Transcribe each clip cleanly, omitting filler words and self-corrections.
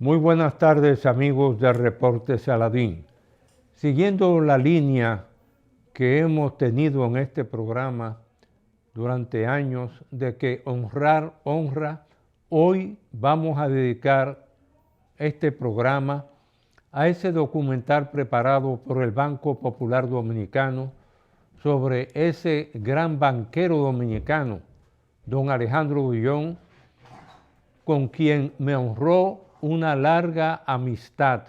Muy buenas tardes, amigos de Reporte Saladín. Siguiendo la línea que hemos tenido en este programa durante años de que honrar honra, hoy vamos a dedicar este programa a ese documental preparado por el Banco Popular Dominicano sobre ese gran banquero dominicano, don Alejandro Grullón, con quien me honró una larga amistad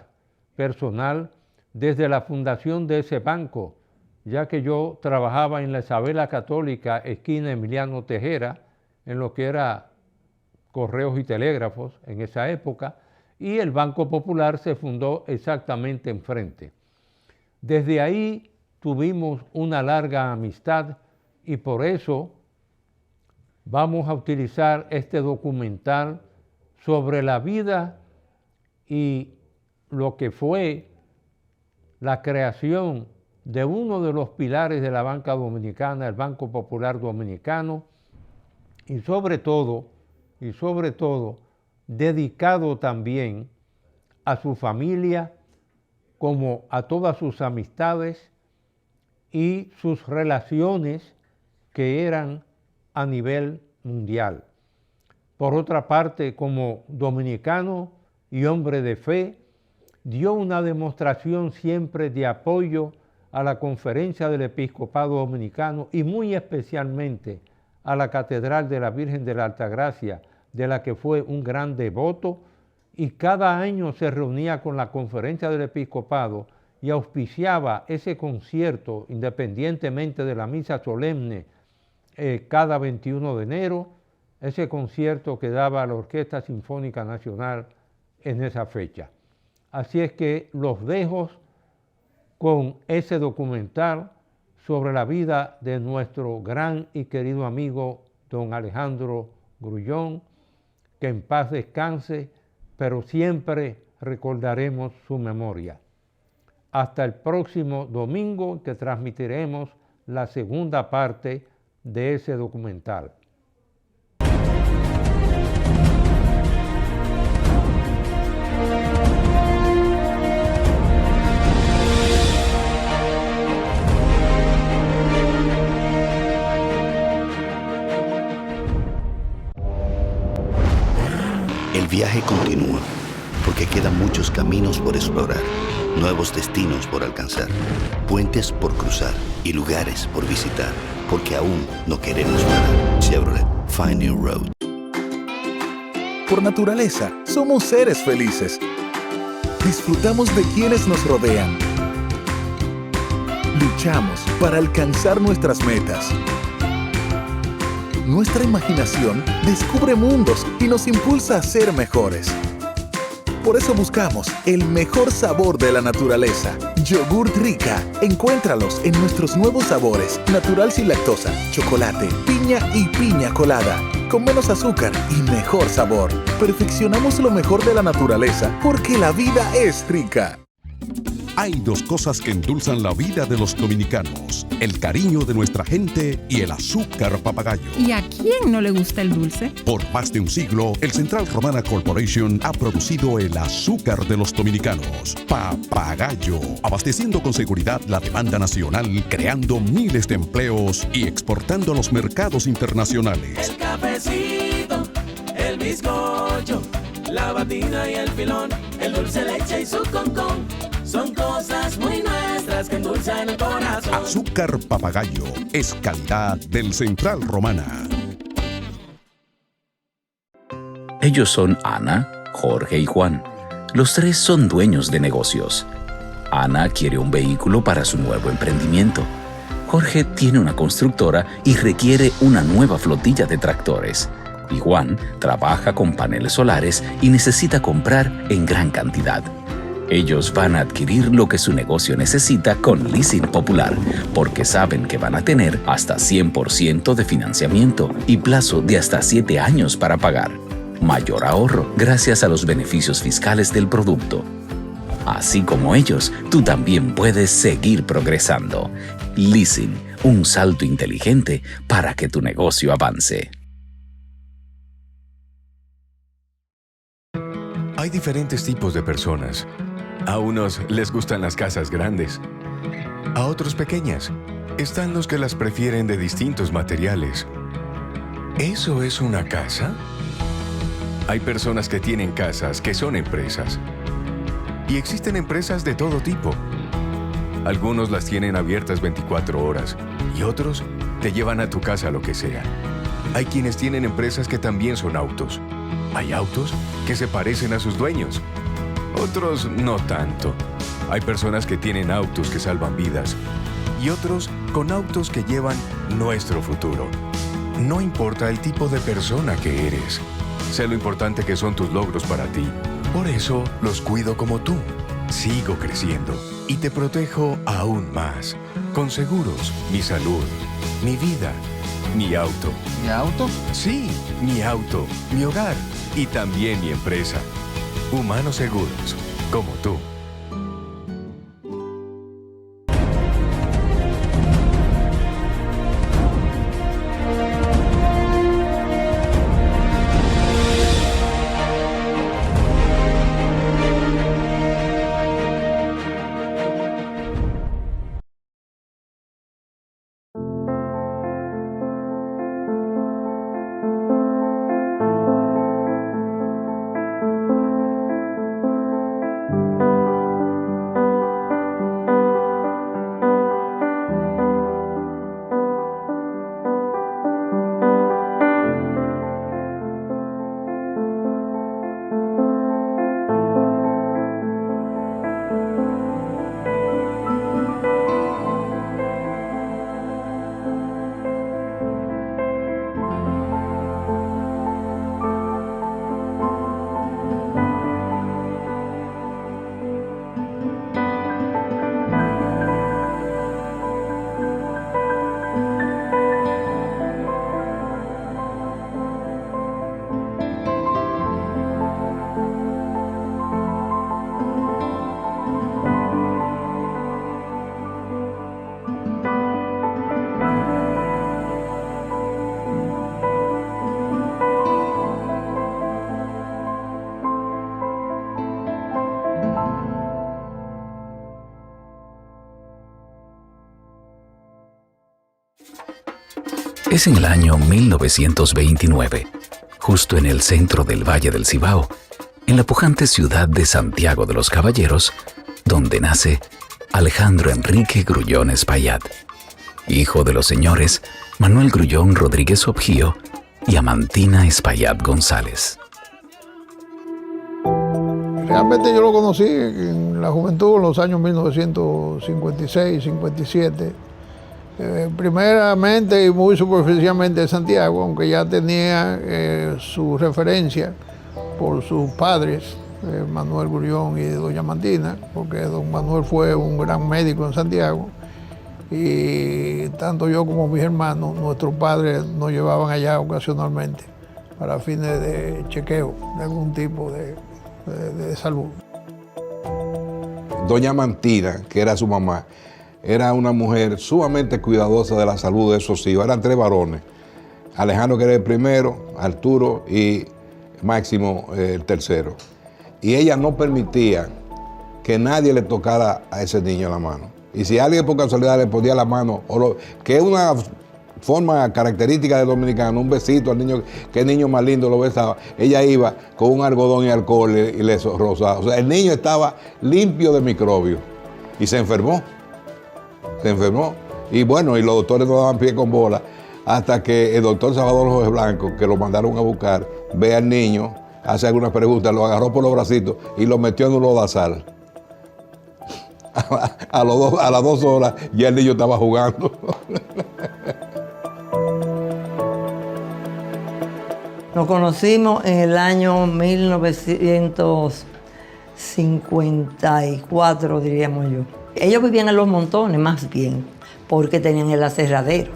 personal desde la fundación de ese banco, ya que yo trabajaba en la Isabela Católica, esquina Emiliano Tejera, en lo que era correos y telégrafos en esa época, y el Banco Popular se fundó exactamente enfrente. Desde ahí tuvimos una larga amistad y por eso vamos a utilizar este documental sobre la vida y lo que fue la creación de uno de los pilares de la banca dominicana, el Banco Popular Dominicano, y sobre todo, dedicado también a su familia, como a todas sus amistades y sus relaciones que eran a nivel mundial. Por otra parte, como dominicano y hombre de fe, dio una demostración siempre de apoyo a la Conferencia del Episcopado Dominicano y muy especialmente a la Catedral de la Virgen de la Altagracia, de la que fue un gran devoto, y cada año se reunía con la Conferencia del Episcopado y auspiciaba ese concierto, independientemente de la misa solemne, cada 21 de enero, ese concierto que daba la Orquesta Sinfónica Nacional en esa fecha. Así es que los dejo con ese documental sobre la vida de nuestro gran y querido amigo don Alejandro Grullón, que en paz descanse, pero siempre recordaremos su memoria. Hasta el próximo domingo, que transmitiremos la segunda parte de ese documental. El viaje continúa, porque quedan muchos caminos por explorar, nuevos destinos por alcanzar, puentes por cruzar y lugares por visitar, porque aún no queremos parar. Chevrolet, Find New Road. Por naturaleza, somos seres felices. Disfrutamos de quienes nos rodean. Luchamos para alcanzar nuestras metas. Nuestra imaginación descubre mundos y nos impulsa a ser mejores. Por eso buscamos el mejor sabor de la naturaleza. Yogurt Rica. Encuéntralos en nuestros nuevos sabores: natural sin lactosa, chocolate, piña y piña colada. Con menos azúcar y mejor sabor. Perfeccionamos lo mejor de la naturaleza porque la vida es rica. Hay dos cosas que endulzan la vida de los dominicanos: el cariño de nuestra gente y el azúcar papagayo. ¿Y a quién no le gusta el dulce? Por más de un siglo, el Central Romana Corporation ha producido el azúcar de los dominicanos, Papagayo, abasteciendo con seguridad la demanda nacional, creando miles de empleos y exportando a los mercados internacionales. El cafecito, el bizcocho, la batida y el filón, el dulce leche y su concón. Son cosas muy nuestras que endulzan el corazón. Azúcar Papagayo es calidad del Central Romana. Ellos son Ana, Jorge y Juan. Los tres son dueños de negocios. Ana quiere un vehículo para su nuevo emprendimiento. Jorge tiene una constructora y requiere una nueva flotilla de tractores. Y Juan trabaja con paneles solares y necesita comprar en gran cantidad. Ellos van a adquirir lo que su negocio necesita con Leasing Popular, porque saben que van a tener hasta 100% de financiamiento y plazo de hasta 7 años para pagar. Mayor ahorro gracias a los beneficios fiscales del producto. Así como ellos, tú también puedes seguir progresando. Leasing, un salto inteligente para que tu negocio avance. Hay diferentes tipos de personas. A unos les gustan las casas grandes, a otros pequeñas. Están los que las prefieren de distintos materiales. ¿Eso es una casa? Hay personas que tienen casas que son empresas. Y existen empresas de todo tipo. Algunos las tienen abiertas 24 horas y otros te llevan a tu casa lo que sea. Hay quienes tienen empresas que también son autos. Hay autos que se parecen a sus dueños. Otros no tanto. Hay personas que tienen autos que salvan vidas y otros con autos que llevan nuestro futuro. No importa el tipo de persona que eres. Sé lo importante que son tus logros para ti. Por eso los cuido como tú. Sigo creciendo y te protejo aún más. Con seguros, mi salud, mi vida, mi auto. ¿Mi auto? Sí, mi auto, mi hogar y también mi empresa. Humanos Seguros, como tú. Es en el año 1929, justo en el centro del Valle del Cibao, en la pujante ciudad de Santiago de los Caballeros, donde nace Alejandro Enrique Grullón Espaillat, hijo de los señores Manuel Grullón Rodríguez Objío y Amantina Espaillat González. Realmente yo lo conocí en la juventud, en los años 1956, 57. Primeramente y muy superficialmente de Santiago, aunque ya tenía su referencia por sus padres, Manuel Grullón y doña Amantina, porque don Manuel fue un gran médico en Santiago, y tanto yo como mis hermanos, nuestros padres nos llevaban allá ocasionalmente para fines de chequeo de algún tipo de salud. Doña Amantina, que era su mamá, era una mujer sumamente cuidadosa de la salud de esos hijos. Eran 3 varones. Alejandro, que era el primero, Arturo y Máximo, el tercero. Y ella no permitía que nadie le tocara a ese niño la mano. Y si alguien por casualidad le ponía la mano, que es una forma característica del dominicano, un besito al niño, que el niño más lindo lo besaba, ella iba con un algodón y alcohol y le rozaba. O sea, el niño estaba limpio de microbios y se enfermó. Y bueno, y los doctores no daban pie con bola hasta que el doctor Salvador Jorge Blanco, que lo mandaron a buscar, ve al niño, hace algunas preguntas, lo agarró por los bracitos y lo metió en un lodazal. A las 2 horas ya el niño estaba jugando. Nos conocimos en el año 1954, diríamos yo. Ellos vivían en Los Montones, más bien, porque tenían el aserradero.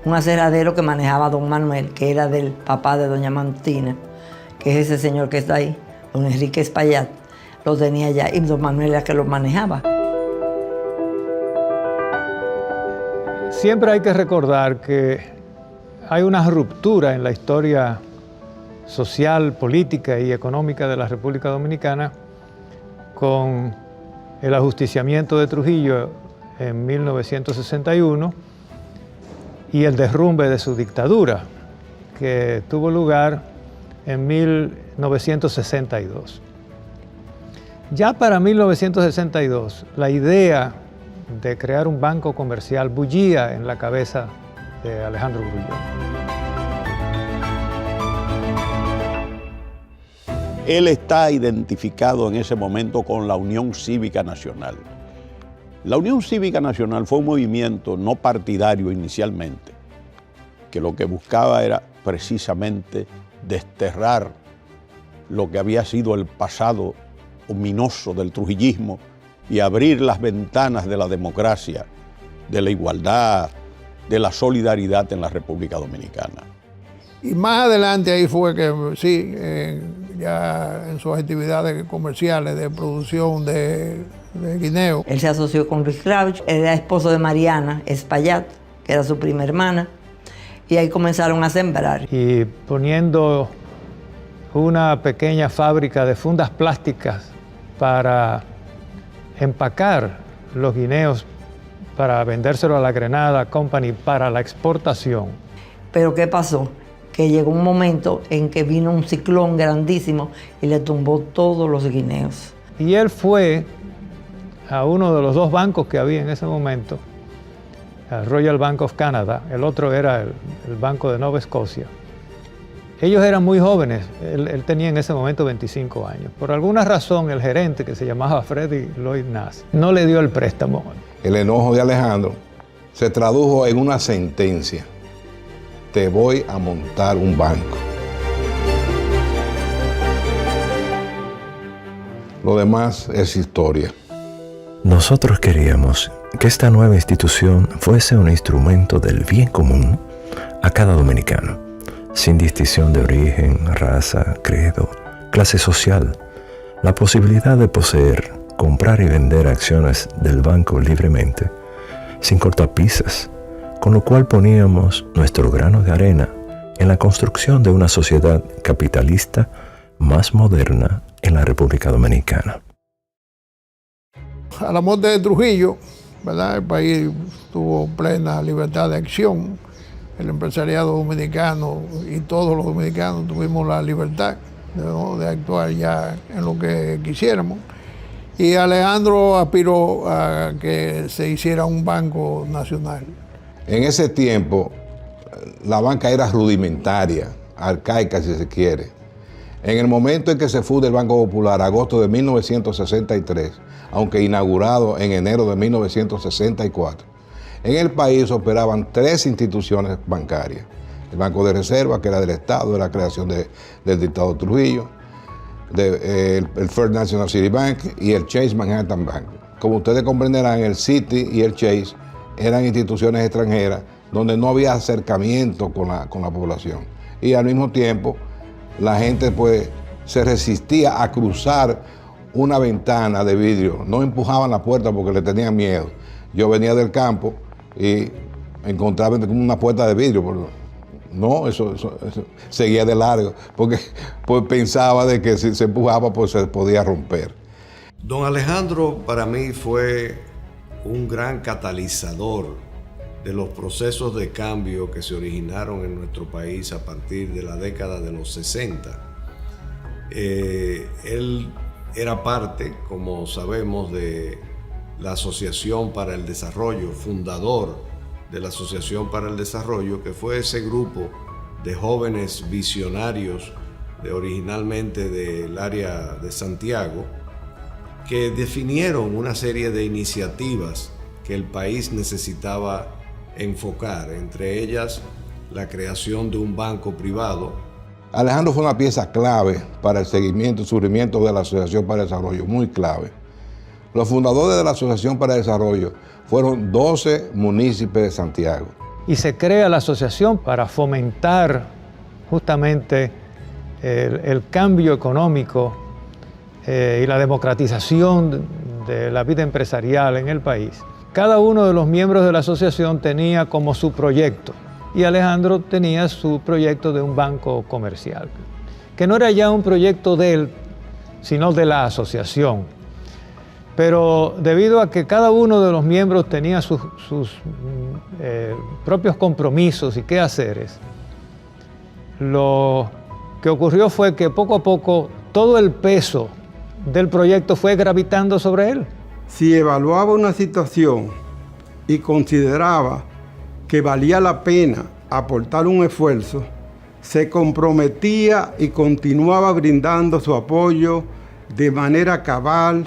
Un aserradero que manejaba don Manuel, que era del papá de doña Amantina, que es ese señor que está ahí, don Enrique Espaillat. Lo tenía allá y don Manuel era que lo manejaba. Siempre hay que recordar que hay una ruptura en la historia social, política y económica de la República Dominicana con el ajusticiamiento de Trujillo en 1961 y el derrumbe de su dictadura, que tuvo lugar en 1962. Ya para 1962, la idea de crear un banco comercial bullía en la cabeza de Alejandro Grullón. Él está identificado en ese momento con la Unión Cívica Nacional. La Unión Cívica Nacional fue un movimiento no partidario inicialmente, que lo que buscaba era precisamente desterrar lo que había sido el pasado ominoso del trujillismo y abrir las ventanas de la democracia, de la igualdad, de la solidaridad en la República Dominicana. Y más adelante ahí fue que sí, ya en sus actividades comerciales de producción de guineo. Él se asoció con Luis Crouch, era esposo de Mariana Espaillat, que era su prima hermana, y ahí comenzaron a sembrar. Y poniendo una pequeña fábrica de fundas plásticas para empacar los guineos para vendérselo a la Grenada Company para la exportación. Pero ¿qué pasó? Que llegó un momento en que vino un ciclón grandísimo y le tumbó todos los guineos. Y él fue a uno de los dos bancos que había en ese momento, el Royal Bank of Canada, el otro era el Banco de Nueva Escocia. Ellos eran muy jóvenes, él tenía en ese momento 25 años. Por alguna razón el gerente, que se llamaba Freddie Lloyd Nass, no le dio el préstamo. El enojo de Alejandro se tradujo en una sentencia: te voy a montar un banco. Lo demás es historia. Nosotros queríamos que esta nueva institución fuese un instrumento del bien común a cada dominicano, sin distinción de origen, raza, credo, clase social. La posibilidad de poseer, comprar y vender acciones del banco libremente, sin cortapisas, con lo cual poníamos nuestro grano de arena en la construcción de una sociedad capitalista más moderna en la República Dominicana. A la muerte de Trujillo, ¿verdad?, el país tuvo plena libertad de acción. El empresariado dominicano y todos los dominicanos tuvimos la libertad, ¿no?, de actuar ya en lo que quisiéramos. Y Alejandro aspiró a que se hiciera un banco nacional. En ese tiempo, la banca era rudimentaria, arcaica si se quiere. En el momento en que se funda el Banco Popular, agosto de 1963, aunque inaugurado en enero de 1964, en el país operaban 3 instituciones bancarias. El Banco de Reserva, que era del Estado, de la creación del dictador Trujillo, el First National City Bank y el Chase Manhattan Bank. Como ustedes comprenderán, el City y el Chase eran instituciones extranjeras donde no había acercamiento con la población. Y al mismo tiempo, la gente pues se resistía a cruzar una ventana de vidrio. No empujaban la puerta porque le tenían miedo. Yo venía del campo y encontraba una puerta de vidrio. No, eso seguía de largo, porque pues pensaba de que si se empujaba pues se podía romper. Don Alejandro para mí fue un gran catalizador de los procesos de cambio que se originaron en nuestro país a partir de la década de los 60. Él era parte, como sabemos, de la Asociación para el Desarrollo, fundador de la Asociación para el Desarrollo, que fue ese grupo de jóvenes visionarios originalmente del área de Santiago, que definieron una serie de iniciativas que el país necesitaba enfocar, entre ellas la creación de un banco privado. Alejandro fue una pieza clave para el seguimiento y surgimiento de la Asociación para el Desarrollo, muy clave. Los fundadores de la Asociación para el Desarrollo fueron 12 municipios de Santiago. Y se crea la asociación para fomentar justamente el cambio económico y la democratización de la vida empresarial en el país. Cada uno de los miembros de la asociación tenía como su proyecto y Alejandro tenía su proyecto de un banco comercial. que no era ya un proyecto de él, sino de la asociación. Pero debido a que cada uno de los miembros tenía sus propios compromisos y quehaceres, lo que ocurrió fue que poco a poco todo el peso del proyecto fue gravitando sobre él. Si evaluaba una situación y consideraba que valía la pena aportar un esfuerzo, se comprometía y continuaba brindando su apoyo de manera cabal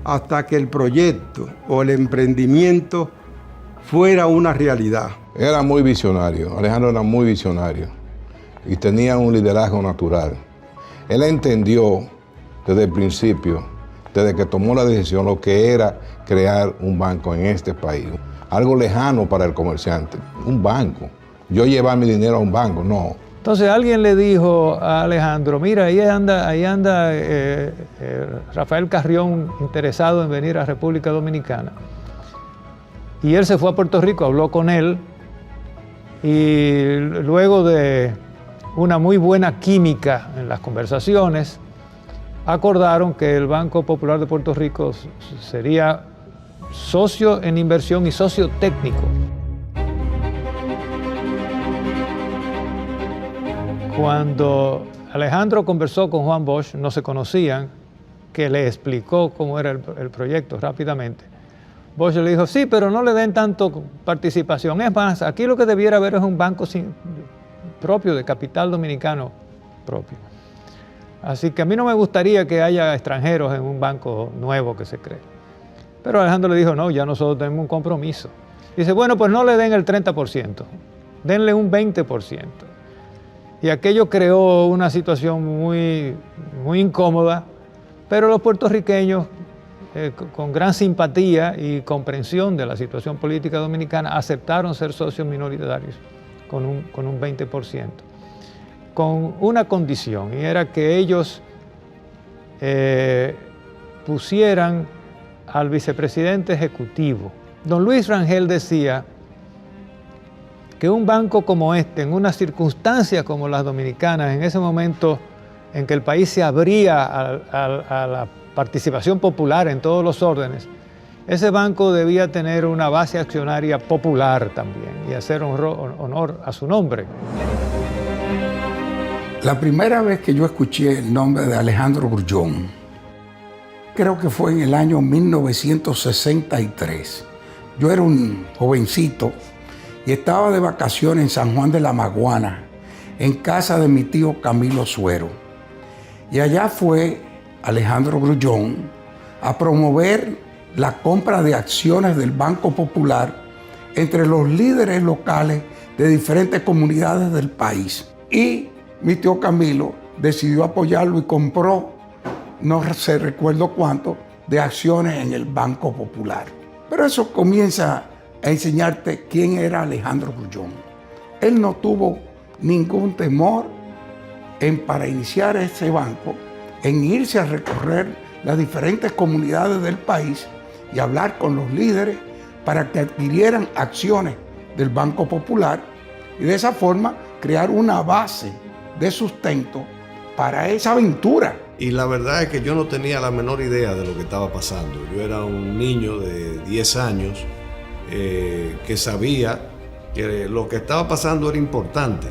hasta que el proyecto o el emprendimiento fuera una realidad. Era muy visionario, Alejandro era muy visionario y tenía un liderazgo natural. Él entendió desde el principio, desde que tomó la decisión, lo que era crear un banco en este país. Algo lejano para el comerciante, un banco. Yo llevar mi dinero a un banco, no. Entonces alguien le dijo a Alejandro, mira, ahí anda Rafael Carrión interesado en venir a República Dominicana. Y él se fue a Puerto Rico, habló con él y luego de una muy buena química en las conversaciones, acordaron que el Banco Popular de Puerto Rico sería socio en inversión y socio técnico. Cuando Alejandro conversó con Juan Bosch, no se conocían, que le explicó cómo era el proyecto rápidamente. Bosch le dijo, sí, pero no le den tanto participación. Es más, aquí lo que debiera haber es un banco propio, de capital dominicano propio. Así que a mí no me gustaría que haya extranjeros en un banco nuevo que se cree. Pero Alejandro le dijo, no, ya nosotros tenemos un compromiso. Dice, bueno, pues no le den el 30%, denle un 20%. Y aquello creó una situación muy incómoda, pero los puertorriqueños, con gran simpatía y comprensión de la situación política dominicana, aceptaron ser socios minoritarios con un 20%, con una condición, y era que ellos pusieran al vicepresidente ejecutivo. Don Luis Rangel decía que un banco como este, en unas circunstancias como las dominicanas, en ese momento en que el país se abría a la participación popular en todos los órdenes, ese banco debía tener una base accionaria popular también y hacer honor a su nombre. La primera vez que yo escuché el nombre de Alejandro Grullón, creo que fue en el año 1963. Yo era un jovencito y estaba de vacaciones en San Juan de la Maguana, en casa de mi tío Camilo Suero. Y allá fue Alejandro Grullón a promover la compra de acciones del Banco Popular entre los líderes locales de diferentes comunidades del país. Y mi tío Camilo decidió apoyarlo y compró, no sé recuerdo cuánto, de acciones en el Banco Popular. Pero eso comienza a enseñarte quién era Alejandro Grullón. Él no tuvo ningún temor para iniciar ese banco, en irse a recorrer las diferentes comunidades del país y hablar con los líderes para que adquirieran acciones del Banco Popular y de esa forma crear una base de sustento para esa aventura. Y la verdad es que yo no tenía la menor idea de lo que estaba pasando. Yo era un niño de 10 años que sabía que lo que estaba pasando era importante,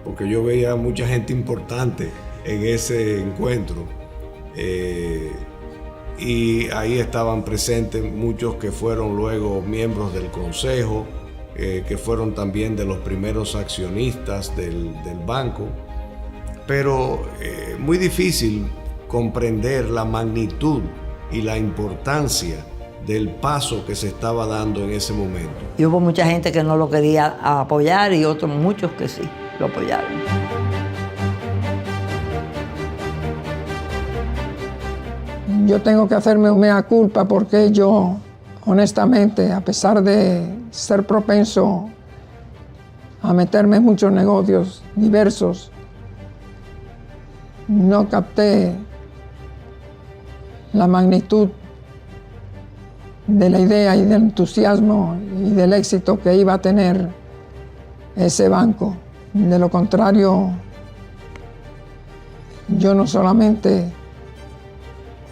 porque yo veía mucha gente importante en ese encuentro. Y ahí estaban presentes muchos que fueron luego miembros del consejo, que fueron también de los primeros accionistas del banco. Pero muy difícil comprender la magnitud y la importancia del paso que se estaba dando en ese momento. Y hubo mucha gente que no lo quería apoyar y otros muchos que sí lo apoyaron. Yo tengo que hacerme un mea culpa porque yo, honestamente, a pesar de ser propenso a meterme en muchos negocios diversos, no capté la magnitud de la idea y del entusiasmo y del éxito que iba a tener ese banco. De lo contrario, yo no solamente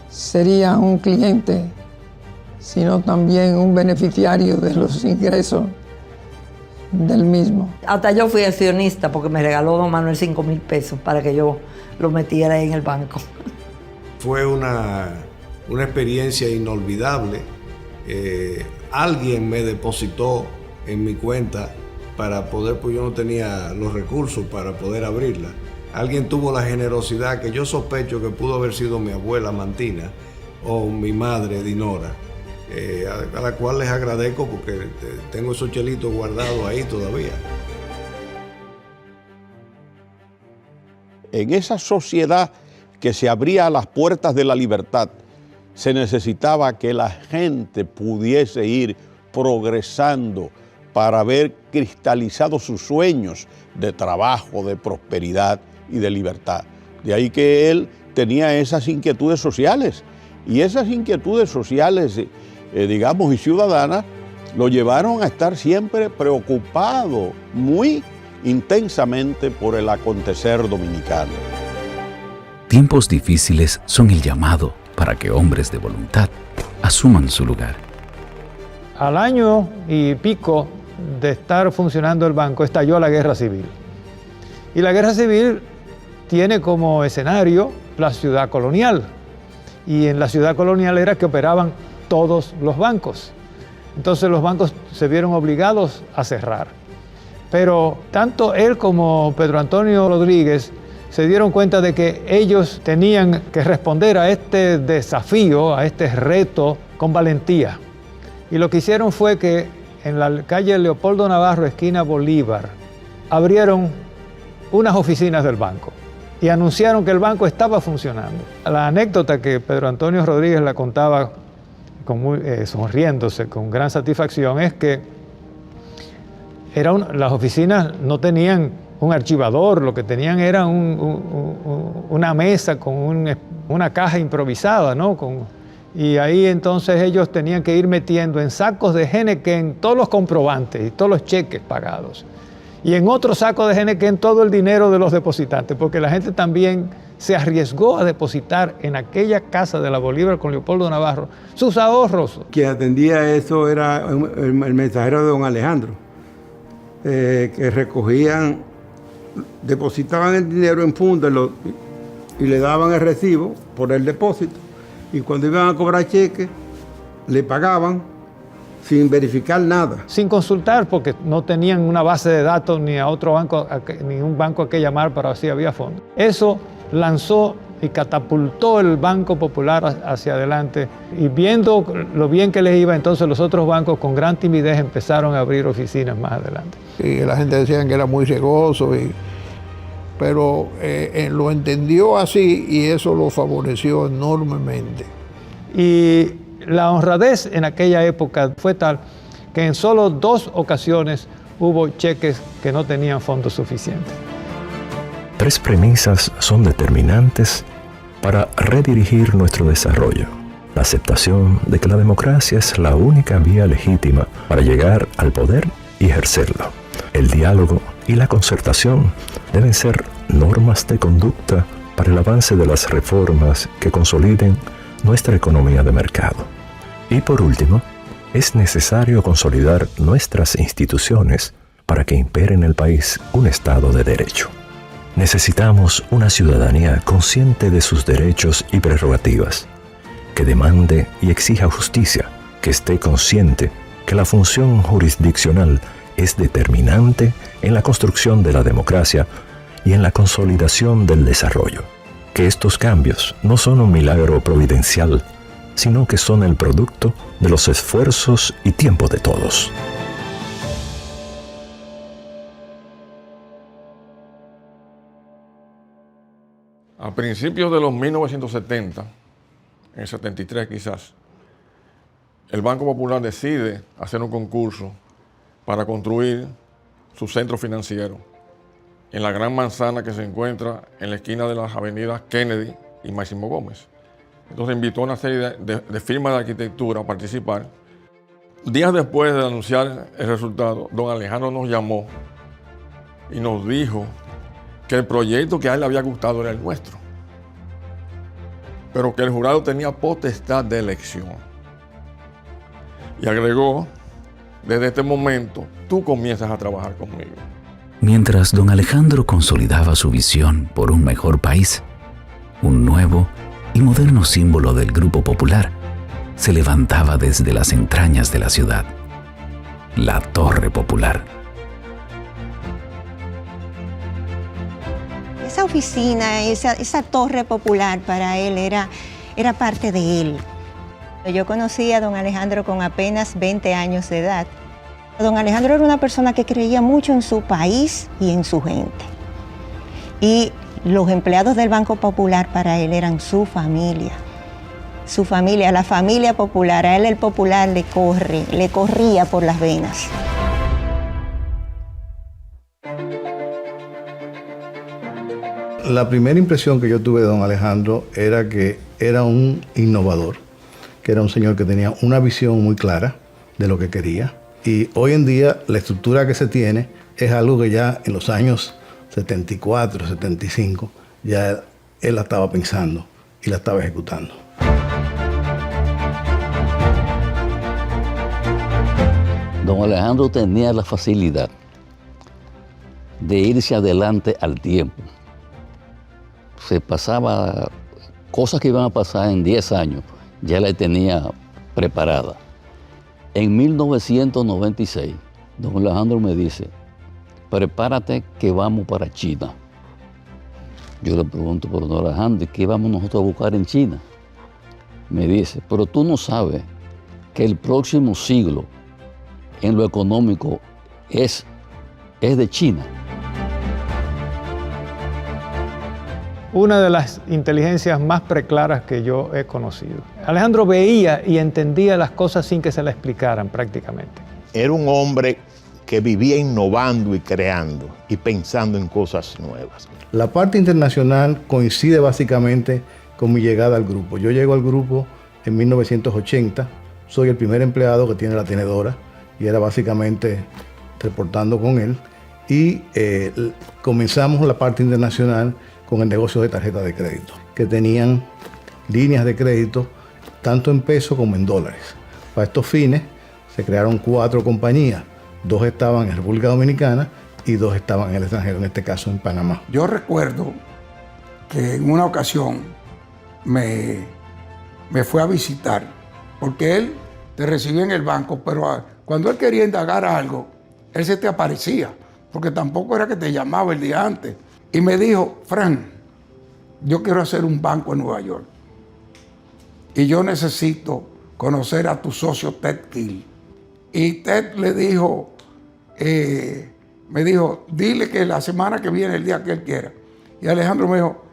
sería un cliente, sino también un beneficiario de los ingresos del mismo. Hasta yo fui accionista porque me regaló don Manuel 5,000 pesos para que yo lo metiera ahí en el banco. Fue una experiencia inolvidable. Alguien me depositó en mi cuenta para poder, pues yo no tenía los recursos para poder abrirla. Alguien tuvo la generosidad que yo sospecho que pudo haber sido mi abuela Mantina o mi madre Dinora, a la cual les agradezco porque tengo esos chelitos guardados ahí todavía. En esa sociedad que se abría a las puertas de la libertad, se necesitaba que la gente pudiese ir progresando para ver cristalizados sus sueños de trabajo, de prosperidad y de libertad. De ahí que él tenía esas inquietudes sociales, y esas inquietudes sociales, digamos, y ciudadanas, lo llevaron a estar siempre preocupado muy intensamente por el acontecer dominicano. Tiempos difíciles son el llamado para que hombres de voluntad asuman su lugar. Al año y pico de estar funcionando el banco, estalló la guerra civil. Y la guerra civil tiene como escenario la ciudad colonial. Y en la ciudad colonial era que operaban todos los bancos. Entonces los bancos se vieron obligados a cerrar. Pero tanto él como Pedro Antonio Rodríguez se dieron cuenta de que ellos tenían que responder a este desafío, a este reto, con valentía. Y lo que hicieron fue que en la calle Leopoldo Navarro, esquina Bolívar, abrieron unas oficinas del banco y anunciaron que el banco estaba funcionando. La anécdota que Pedro Antonio Rodríguez la contaba sonriéndose, con gran satisfacción, es que las oficinas no tenían un archivador, lo que tenían era una mesa con una caja improvisada, ¿no? Y ahí entonces ellos tenían que ir metiendo en sacos de Genequén todos los comprobantes y todos los cheques pagados. Y en otro saco de Genequén todo el dinero de los depositantes, porque la gente también se arriesgó a depositar en aquella casa de la Bolívar con Leopoldo Navarro sus ahorros. Quien atendía eso era el mensajero de don Alejandro, que recogían, depositaban el dinero en funda y le daban el recibo por el depósito. Y cuando iban a cobrar cheques, le pagaban sin verificar nada. Sin consultar, porque no tenían una base de datos ni a otro banco, ni un banco a que llamar para ver si había fondos. Eso lanzó y catapultó el Banco Popular hacia adelante. Y viendo lo bien que les iba, entonces los otros bancos con gran timidez empezaron a abrir oficinas más adelante. Y la gente decía que era muy cegoso, pero lo entendió así y eso lo favoreció enormemente. Y la honradez en aquella época fue tal que en solo 2 ocasiones hubo cheques que no tenían fondos suficientes. 3 premisas son determinantes para redirigir nuestro desarrollo. La aceptación de que la democracia es la única vía legítima para llegar al poder y ejercerlo. El diálogo y la concertación deben ser normas de conducta para el avance de las reformas que consoliden nuestra economía de mercado. Y por último, es necesario consolidar nuestras instituciones para que impere en el país un Estado de Derecho. Necesitamos una ciudadanía consciente de sus derechos y prerrogativas, que demande y exija justicia, que esté consciente que la función jurisdiccional es determinante en la construcción de la democracia y en la consolidación del desarrollo, que estos cambios no son un milagro providencial, sino que son el producto de los esfuerzos y tiempo de todos. A principios de los 1970, en el 73 quizás, el Banco Popular decide hacer un concurso para construir su centro financiero en la Gran Manzana que se encuentra en la esquina de las avenidas Kennedy y Máximo Gómez. Entonces invitó a una serie de firmas de arquitectura a participar. Días después de anunciar el resultado, don Alejandro nos llamó y nos dijo que el proyecto que a él le había gustado era el nuestro. pero que el jurado tenía potestad de elección. Y agregó, desde este momento, tú comienzas a trabajar conmigo. Mientras don Alejandro consolidaba su visión por un mejor país, un nuevo y moderno símbolo del Grupo Popular se levantaba desde las entrañas de la ciudad, la Torre Popular. Esa oficina, esa Torre Popular para él era parte de él. Yo conocí a don Alejandro con apenas 20 años de edad. Don Alejandro era una persona que creía mucho en su país y en su gente. Y los empleados del Banco Popular para él eran su familia. Su familia, la familia popular. A él el popular le corría por las venas. La primera impresión que yo tuve de don Alejandro era que era un innovador, que era un señor que tenía una visión muy clara de lo que quería. Y hoy en día la estructura que se tiene es algo que ya en los años 74, 75, ya él la estaba pensando y la estaba ejecutando. Don Alejandro tenía la facilidad de irse adelante al tiempo. Se pasaba cosas que iban a pasar en 10 años, ya la tenía preparada. En 1996, don Alejandro me dice, prepárate que vamos para China. Yo le pregunto, pero don Alejandro, ¿qué vamos nosotros a buscar en China? Me dice, pero tú no sabes que el próximo siglo en lo económico es de China. Una de las inteligencias más preclaras que yo he conocido. Alejandro veía y entendía las cosas sin que se le explicaran prácticamente. Era un hombre que vivía innovando y creando y pensando en cosas nuevas. La parte internacional coincide básicamente con mi llegada al grupo. Yo llego al grupo en 1980, soy el primer empleado que tiene la tenedora y era básicamente reportando con él y comenzamos la parte internacional con el negocio de tarjetas de crédito, que tenían líneas de crédito tanto en pesos como en dólares. Para estos fines se crearon 4 compañías, 2 estaban en República Dominicana y 2 estaban en el extranjero, en este caso en Panamá. Yo recuerdo que en una ocasión me fue a visitar, porque él te recibía en el banco, pero cuando él quería indagar algo, él se te aparecía, porque tampoco era que te llamaba el día antes. Y me dijo, Fran, yo quiero hacer un banco en Nueva York y yo necesito conocer a tu socio Ted Kill. Y Ted le dijo, me dijo, dile que la semana que viene, el día que él quiera. Y Alejandro me dijo,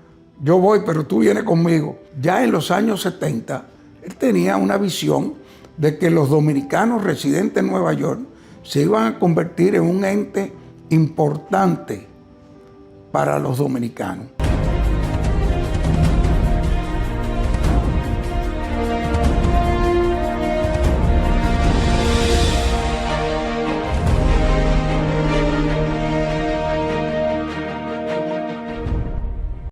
yo voy, pero tú vienes conmigo. Ya en los años 70, él tenía una visión de que los dominicanos residentes en Nueva York se iban a convertir en un ente importante para los dominicanos.